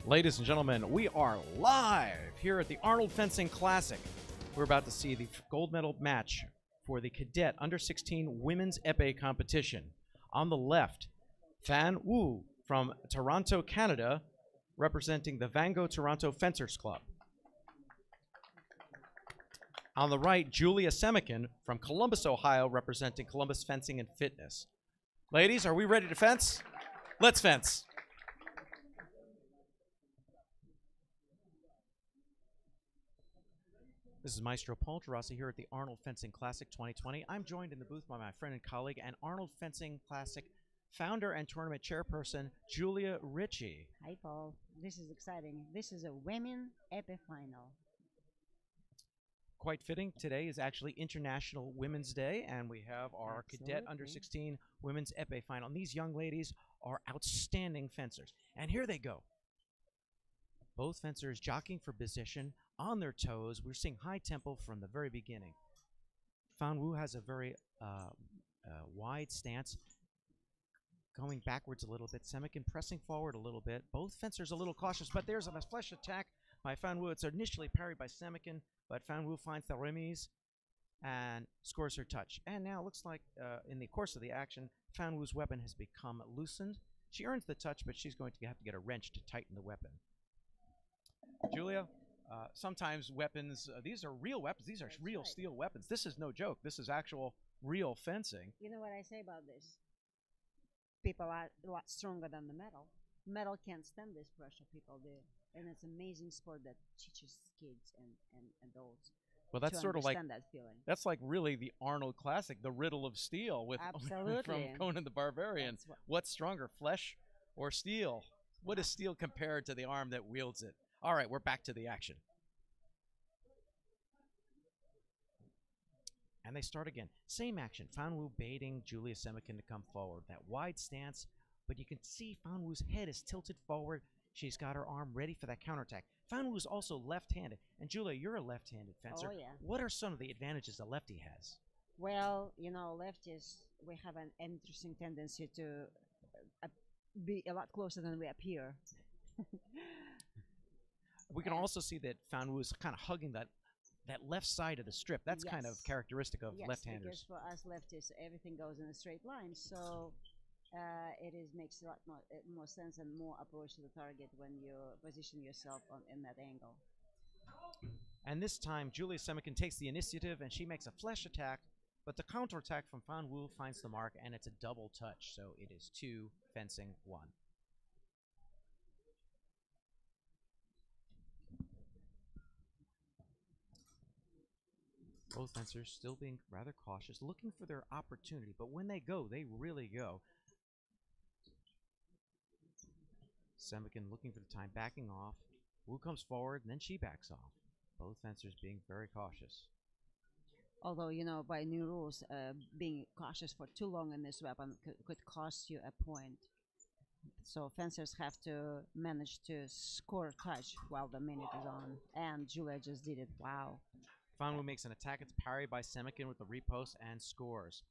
Ladies and gentlemen, we are live here at the Arnold Fencing Classic. We're about to see the gold medal match for the Cadet Under-16 Women's Epee competition. On the left, Fan Wu from Toronto, Canada, representing the Vango Toronto Fencers Club. On the right, Julia Semikin from Columbus, Ohio, representing Columbus Fencing and Fitness. Ladies, are we ready to fence? Let's fence. This is Maestro Paul Gerasi here at the Arnold Fencing Classic 2020. I'm joined in the booth by my friend and colleague and Arnold Fencing Classic founder and tournament chairperson, Julia Ritchie. Hi, Paul. This is exciting. This is a women epee final. Quite fitting. Today is actually International Women's Day, and we have our Cadet Under-16 Women's Epee final. And these young ladies are outstanding fencers. And here they go. Both fencers jockeying for position, on their toes. We're seeing high tempo from the very beginning. Fan Wu has a very wide stance, going backwards a little bit. Semikin pressing forward a little bit. Both fencers a little cautious, but there's a flesh attack by Fan Wu. It's initially parried by Semikin, but Fan Wu finds the remise and scores her touch. And now it looks like in the course of the action, Fan Wu's weapon has become loosened. She earns the touch, but she's going to have to get a wrench to tighten the weapon. Julia? Sometimes weapons, these are real weapons. These are real steel weapons. This is no joke. This is actual real fencing. You know what I say about this? People are a lot stronger than the metal. Metal can't stand this pressure people do. And it's an amazing sport that teaches kids and adults. Well, that's sort of like that feeling. That's like really the Arnold Classic, the riddle of steel with from Conan the Barbarian. What's stronger, flesh or steel? What is steel compared to the arm that wields it? All right, we're back to the action. And they start again. Same action. Fan Wu baiting Julia Semikin to come forward. That wide stance, but you can see Fan Wu's head is tilted forward. She's got her arm ready for that counterattack. Fan Wu is also left-handed. And Julia, you're a left-handed fencer. Oh, yeah. What are some of the advantages a lefty has? Well, you know, lefties, we have an interesting tendency to be a lot closer than we appear. We can also see that Fan Wu is kind of hugging that left side of the strip. That's kind of characteristic of left-handers. Because for us leftists, everything goes in a straight line, so makes a lot more sense and more approach to the target when you position yourself in that angle. And this time, Julia Semikin takes the initiative, and she makes a flesh attack, but the counterattack from Fan Wu finds the mark, and it's a double touch, so it is 2 fencing 1. Both fencers still being rather cautious, looking for their opportunity. But when they go, they really go. Semikin looking for the time, backing off. Wu comes forward, and then she backs off. Both fencers being very cautious. Although, you know, by new rules, being cautious for too long in this weapon could cost you a point. So fencers have to manage to score a touch while the minute is on. And Julia just did it. Wow. Fan Wu makes an attack. It's parried by Semikin with the repost and scores.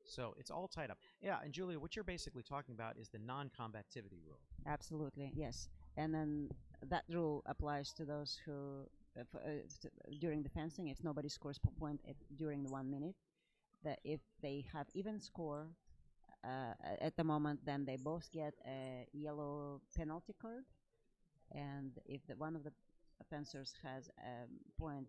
So it's all tied up. Yeah, and Julia, what you're basically talking about is the non-combativity rule. Absolutely, yes. And then that rule applies to those who, during the fencing, if nobody scores per point during the 1 minute, that if they have even score at the moment, then they both get a yellow penalty card. And if one of the fencers has a point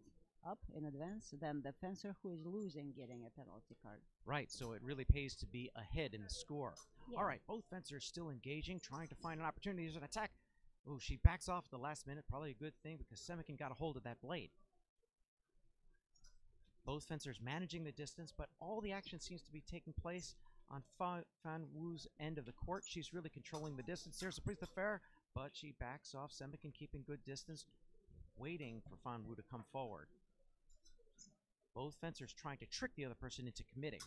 up in advance, then the fencer who is losing getting a penalty card. Right, so it really pays to be ahead in the score. Yeah. All right, both fencers still engaging, trying to find an opportunity. There's an attack. Oh, she backs off at the last minute. Probably a good thing because Semikin got a hold of that blade. Both fencers managing the distance, but all the action seems to be taking place on Fan Wu's end of the court. She's really controlling the distance. There's a prise de fer, but she backs off. Semikin keeping good distance, waiting for Fan Wu to come forward. Both fencers trying to trick the other person into committing.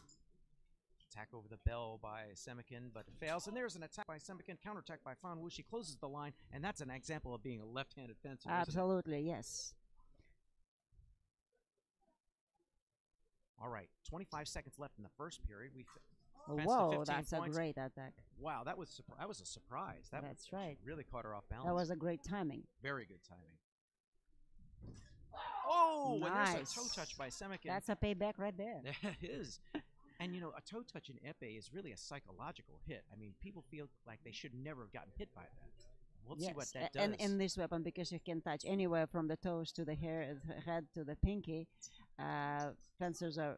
Attack over the bell by Semikin, but it fails. And there's an attack by Semikin, counterattack by Fan Wu. She closes the line, and that's an example of being a left-handed fencer. Absolutely, yes. All right, 25 seconds left in the first period. Fence to Whoa, 15 that's points. a great attack. Wow, that was a surprise. That's right. Really caught her off balance. That was a great timing. Very good timing. Oh, and there's Nice. a toe touch by Semikin. That's a payback right there. That is. And you know, a toe touch in epee is really a psychological hit. I mean, people feel like they should never have gotten hit by that. We'll see what that does. And in this weapon, because you can touch anywhere from the toes to the head to the pinky, fencers are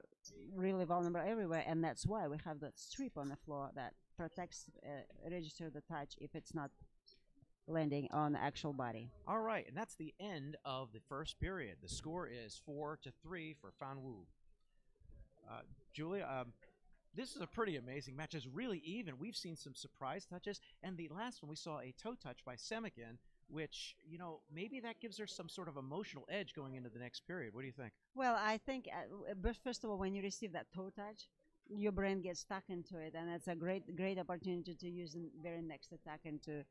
really vulnerable everywhere, and that's why we have that strip on the floor that protects register the touch if it's not landing on the actual body. All right, and that's the end of the first period. The score is 4-3 for Fan Wu. Julia, this is a pretty amazing match. It's really even. We've seen some surprise touches, and the last one we saw a toe touch by Semikin, which, you know, maybe that gives her some sort of emotional edge going into the next period. What do you think? Well, I think, first of all, when you receive that toe touch, your brain gets stuck into it, and it's a great opportunity to use the very next attack and to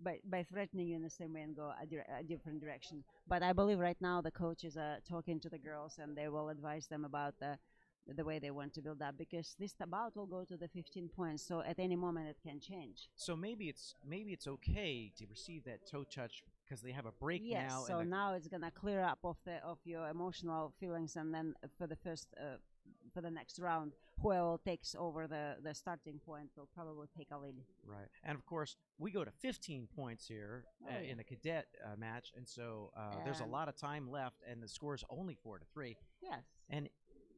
by threatening you in the same way and go a different direction. But I believe right now the coaches are talking to the girls, and they will advise them about the way they want to build up, because this bout will go to the 15 points, so at any moment it can change. So maybe it's okay to receive that toe touch because they have a break now. Yes, so now it's gonna clear up of your emotional feelings, and then for the next round, whoever takes over the starting point will probably take a lead. Right, and of course we go to 15 points here in the cadet match, and so there's a lot of time left, and the score is only 4-3. Yes.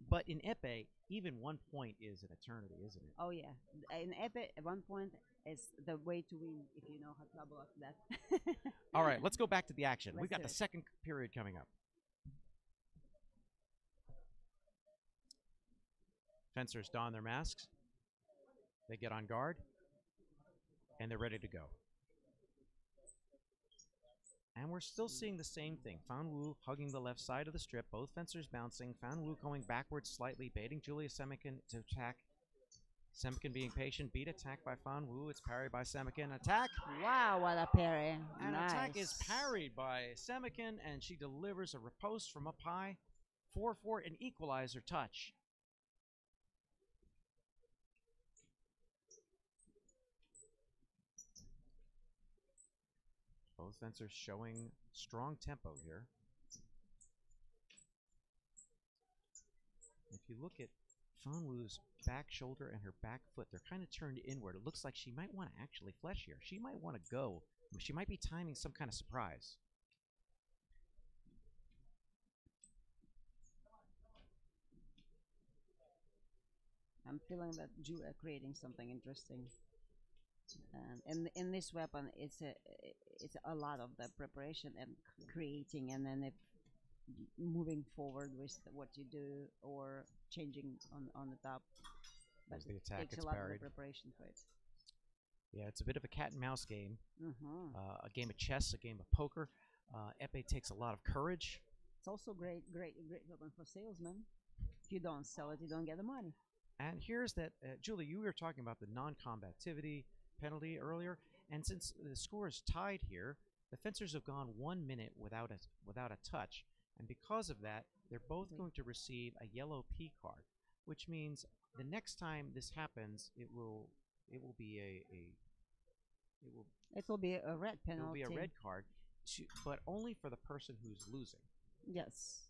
But in epee, even 1 point is an eternity, isn't it? Oh yeah, in epee, 1 point is the way to win if you know how to double up that. All right, let's go back to the action. We've got do the it. second period coming up. Fencers don their masks. They get on guard, and they're ready to go. And we're still seeing the same thing. Fan Wu hugging the left side of the strip, both fencers bouncing. Fan Wu going backwards slightly, baiting Julia Semikin to attack. Semikin being patient, beat attack by Fan Wu. It's parried by Semikin. Attack! Wow, what a parry. And Nice. attack is parried by Semikin, and she delivers a riposte from up high. 4-4, an equalizer touch. Both fencers showing strong tempo here. If you look at Fan Wu's back shoulder and her back foot, they're kind of turned inward. It looks like she might want to actually flesh here. She might want to go. She might be timing some kind of surprise. I'm feeling that you are creating something interesting. And in this weapon, it's a lot of the preparation and creating, and then moving forward with what you do or changing on the top. But the attack it takes gets a lot parried. of the preparation for it. Yeah, it's a bit of a cat and mouse game. Mm-hmm. A game of chess, a game of poker. Epee takes a lot of courage. It's also great weapon for salesmen. If you don't sell it, you don't get the money. And here's that, Julie, you were talking about the non-combativity penalty earlier, and since the score is tied here, the fencers have gone 1 minute without a touch, and because of that, they're both going to receive a yellow P card, which means the next time this happens, it will be a red penalty. It will be a red card, but only for the person who's losing. Yes.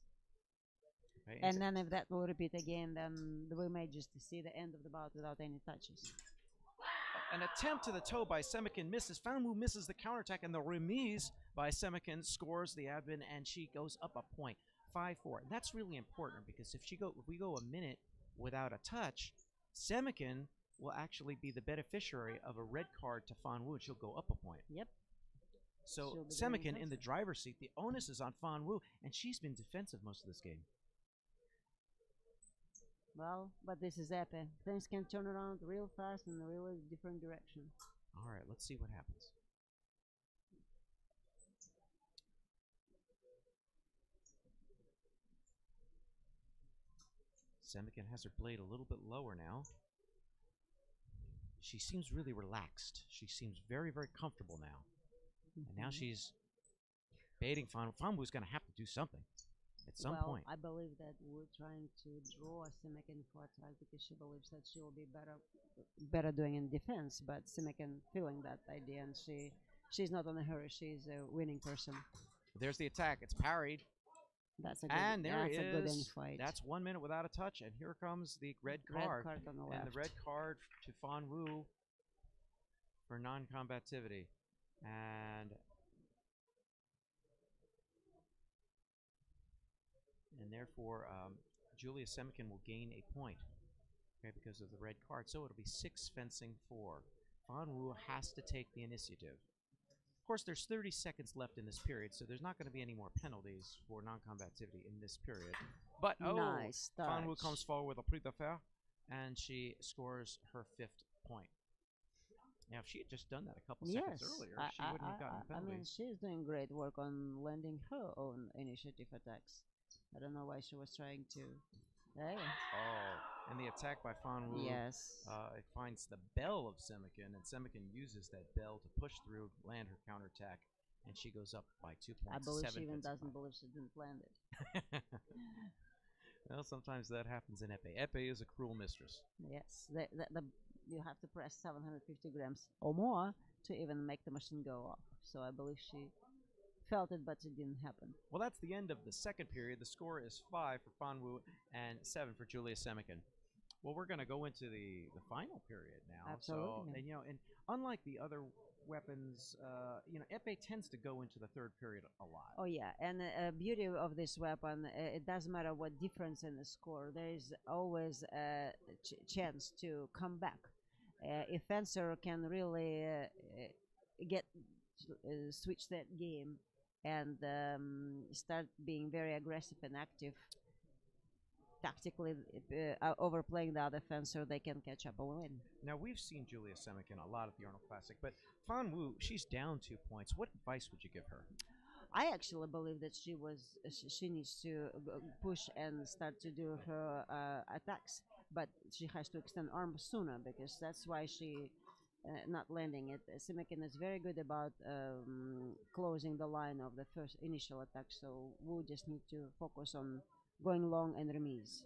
Okay? And then if that will repeat again, then we may just see the end of the bout without any touches. An attempt to the toe by Semikin misses. Fan Wu misses the counterattack, and the remise by Semikin scores the admin, and she goes up a point, 5-4. And that's really important because if we go a minute without a touch, Semikin will actually be the beneficiary of a red card to Fan Wu, and she'll go up a point. Yep. So Semikin in the driver's seat, the onus is on Fan Wu, and she's been defensive most of this game. Well, but this is epee. Things can turn around real fast in a really different direction. All right, let's see what happens. Semikin has her blade a little bit lower now. She seems really relaxed. She seems very, very comfortable now. And now she's baiting Fan Wu. Fan Wu's going to have to do something. at some well, point. I believe that we're trying to draw Simekin for attack because she believes that she will be better doing in defense. But Simekin feeling that idea, and she's not in a hurry. She's a winning person. There's the attack. It's parried. That's a good. And there that's he a good is. end fight. That's 1 minute without a touch. And here comes the red red card. card on the left. And the red card to Fan Wu for non-combativity. And therefore, Julia Semikin will gain a point, okay, because of the red card. So it'll be 6 fencing 4. Fan Wu has to take the initiative. Of course, there's 30 seconds left in this period, so there's not going to be any more penalties for non-combativity in this period. But, nice Fan Wu comes forward with a prix de fer, and she scores her 5th point. Now, if she had just done that a couple seconds earlier, she wouldn't have gotten penalties. I mean, she's doing great work on landing her own initiative attacks. I don't know why she was trying to. Hey. Oh, and the attack by Fan Wu. Yes. It finds the bell of Semikin, and Semikin uses that bell to push through, land her counterattack, and she goes up by 2 points. I believe she even doesn't believe she didn't land it. Well, sometimes that happens in epee. Epee is a cruel mistress. Yes, you have to press 750 grams or more to even make the machine go off. So I believe she felt it, but it didn't happen. Well, that's the end of the second period. The score is 5 for Fan Wu and 7 for Julia Semikin. Well, we're going to go into the final period now. Absolutely. So, and unlike the other weapons, epee tends to go into the third period a lot. Oh yeah, and the beauty of this weapon, it doesn't matter what difference in the score. There is always a chance to come back. If fencer can really switch that game and start being very aggressive and active, tactically overplaying the other fencer, they can catch up and win. Now, we've seen Julia Semikin a lot at the Arnold Classic, but Fan Wu, she's down 2 points. What advice would you give her? I actually believe that she needs to push and start to do her attacks, but she has to extend arms sooner because that's why she not landing it. Semikin is very good about closing the line of the first initial attack, so we just need to focus on going long and remise.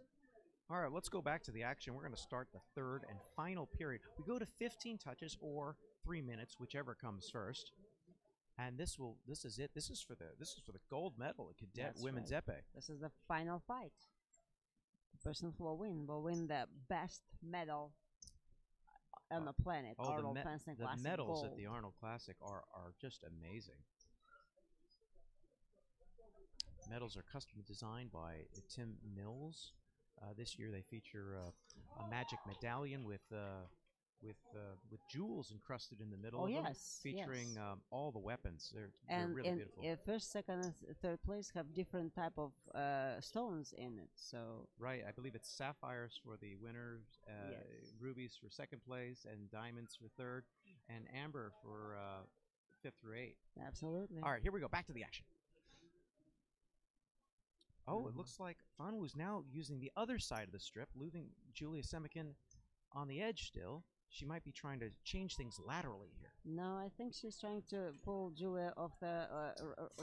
All right, let's go back to the action. We're going to start the third and final period. We go to 15 touches or 3 minutes, whichever comes first. And this is it. This is for the gold medal at Cadet Women's Epee. This is the final fight. The person who will win the best medal on the planet. Arnold Fencing Classic. The medals gold. at the Arnold Classic are just amazing. Medals are custom designed by Tim Mills. This year they feature a magic medallion with jewels encrusted in the middle of them, featuring all the weapons. They're really beautiful. And first, second, and third place have different type of stones in it. So right, I believe it's sapphires for the winners, rubies for second place, and diamonds for third, and amber for 5th through 8th. Absolutely. All right, here we go. Back to the action. Oh, it looks like Fan Wu's now using the other side of the strip, leaving Julia Semikin on the edge still. She might be trying to change things laterally here. No, I think she's trying to pull Julia off the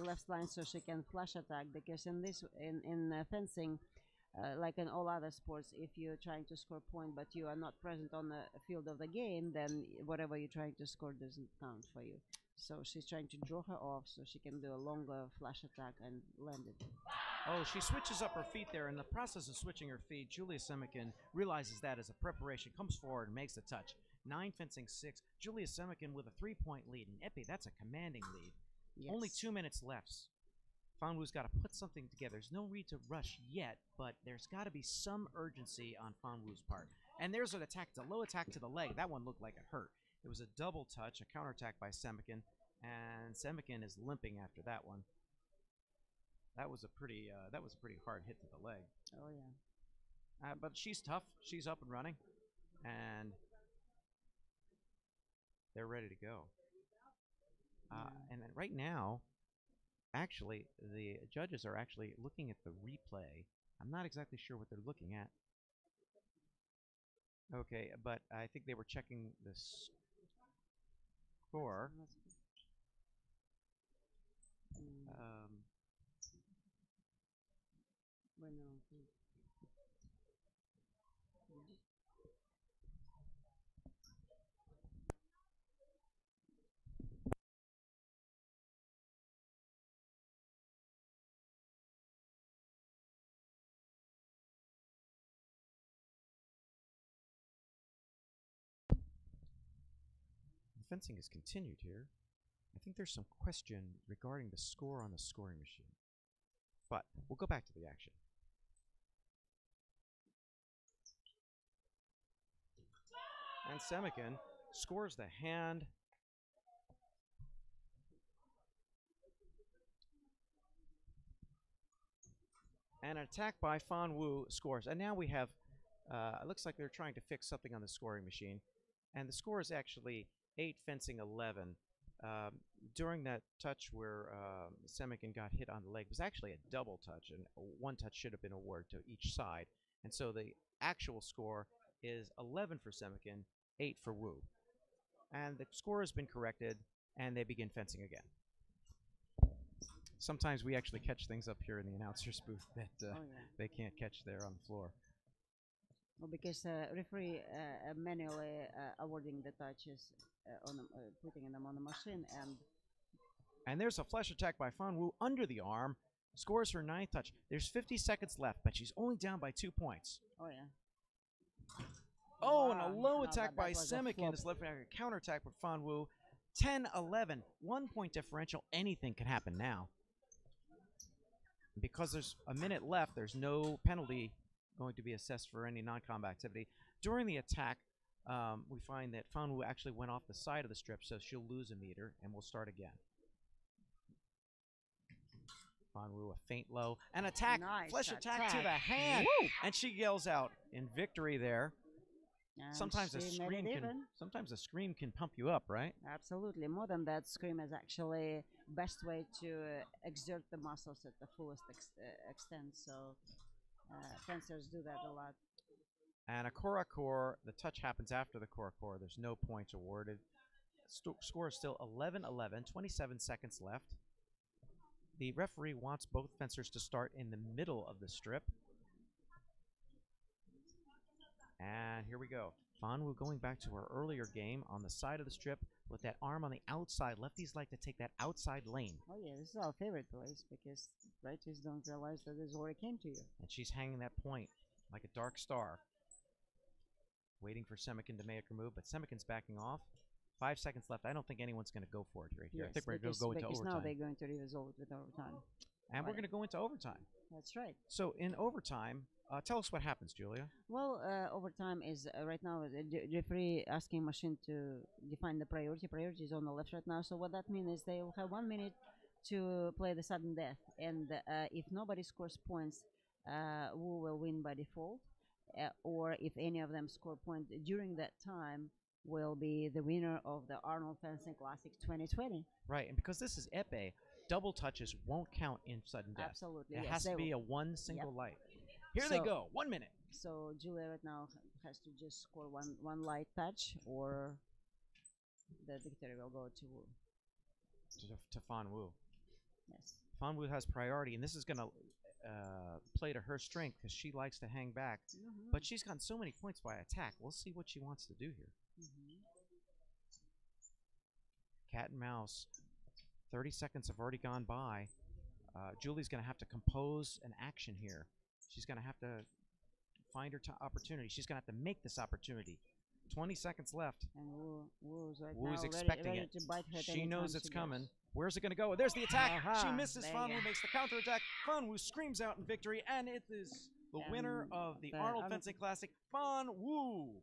left line so she can flash attack, because in fencing, like in all other sports, if you're trying to score point but you are not present on the field of the game, then whatever you're trying to score doesn't count for you. So she's trying to draw her off so she can do a longer flash attack and land it. Oh, she switches up her feet there. In the process of switching her feet, Julia Semikin realizes that as a preparation, comes forward and makes the touch. 9 fencing 6. Julia Semikin with a 3-point lead. In epee, that's a commanding lead. Yes. Only 2 minutes left. Fan Wu's got to put something together. There's no need to rush yet, but there's got to be some urgency on Fan Wu's part. And there's an attack. It's a low attack to the leg. That one looked like it hurt. It was a double touch, a counterattack by Semikin, and Semikin is limping after that one. That was a pretty hard hit to the leg. Oh yeah. But she's tough. She's up and running, and they're ready to go. And then right now, actually, the judges are actually looking at the replay. I'm not exactly sure what they're looking at. Okay, but I think they were checking the score. The fencing is continued here. I think there's some question regarding the score on the scoring machine. But we'll go back to the action. And Semikin scores the hand. And an attack by Fan Wu scores. And now we have, it looks like they're trying to fix something on the scoring machine. And the score is actually 8 fencing 11. During that touch where Semikin got hit on the leg, it was actually a double touch, and one touch should have been awarded to each side. And so the actual score is 11 for Semikin, 8 for Wu. And the score has been corrected, and they begin fencing again. Sometimes we actually catch things up here in the announcer's booth that they can't catch there on the floor. Well, because referee manually awarding the touches, putting them on the machine, and there's a flush attack by Fan Wu under the arm, scores her 9th touch. There's 50 seconds left, but she's only down by 2 points. Oh yeah. Oh, wow. And a low attack by Semikin is left back. A counterattack by Fan Wu. 10-11, 1 point differential. Anything can happen now. Because there's a minute left, there's no penalty going to be assessed for any non-combat activity. During the attack, we find that Fan Wu actually went off the side of the strip, so she'll lose a meter, and we'll start again. Fan Wu, a feint low. An attack, nice flesh attack to the hand. Woo! And she yells out in victory there. Sometimes a scream can pump you up, right? Absolutely. More than that, scream is actually best way to exert the muscles at the fullest extent. So fencers do that a lot. And a korakor, the touch happens after the korakor. There's no points awarded. Score is still 11-11, 27 seconds left. The referee wants both fencers to start in the middle of the strip. And here we go. Fan Wu going back to her earlier game on the side of the strip with that arm on the outside. Lefties like to take that outside lane. Oh yeah, this is our favorite place because righties don't realize that this already came to you. And she's hanging that point like a dark star. Waiting for Semikin to make her move, but Semikin's backing off. 5 seconds left. I don't think anyone's going to go for it right here. Yes, I think we're going to go into overtime. Now they're going to resolve it with overtime. And we're going to go into overtime. That's right. So in overtime, tell us what happens, Julia. Well, overtime is right now the referee asking machine to define the priority. Priority is on the left right now. So what that means is they will have 1 minute to play the sudden death. And if nobody scores points, Wu will win by default. Or if any of them score points during that time, will be the winner of the Arnold Fencing Classic 2020. Right, and because this is epee, double touches won't count in sudden death. Absolutely. It has to be a one single Yep. light. Here they go, 1 minute. So Julia right now has to just score one light touch, or the victory will go to Wu. To Fan Wu. Yes. Fan Wu has priority, and this is going to play to her strength because she likes to hang back. Mm-hmm. But she's gotten so many points by attack. We'll see what she wants to do here. Mm-hmm. Cat and mouse. 30 seconds have already gone by. Julie's going to have to compose an action here. She's going to have to find her opportunity. She's going to have to make this opportunity. 20 seconds left. And Wu's right Wu's now expecting ready it. To bite her she knows it's coming. Goes. Where's it going to go? There's the attack. She misses. Fan Wu makes the counterattack. Fan Wu screams out in victory, and it is the winner of the Arnold Fencing Classic, Fan Wu.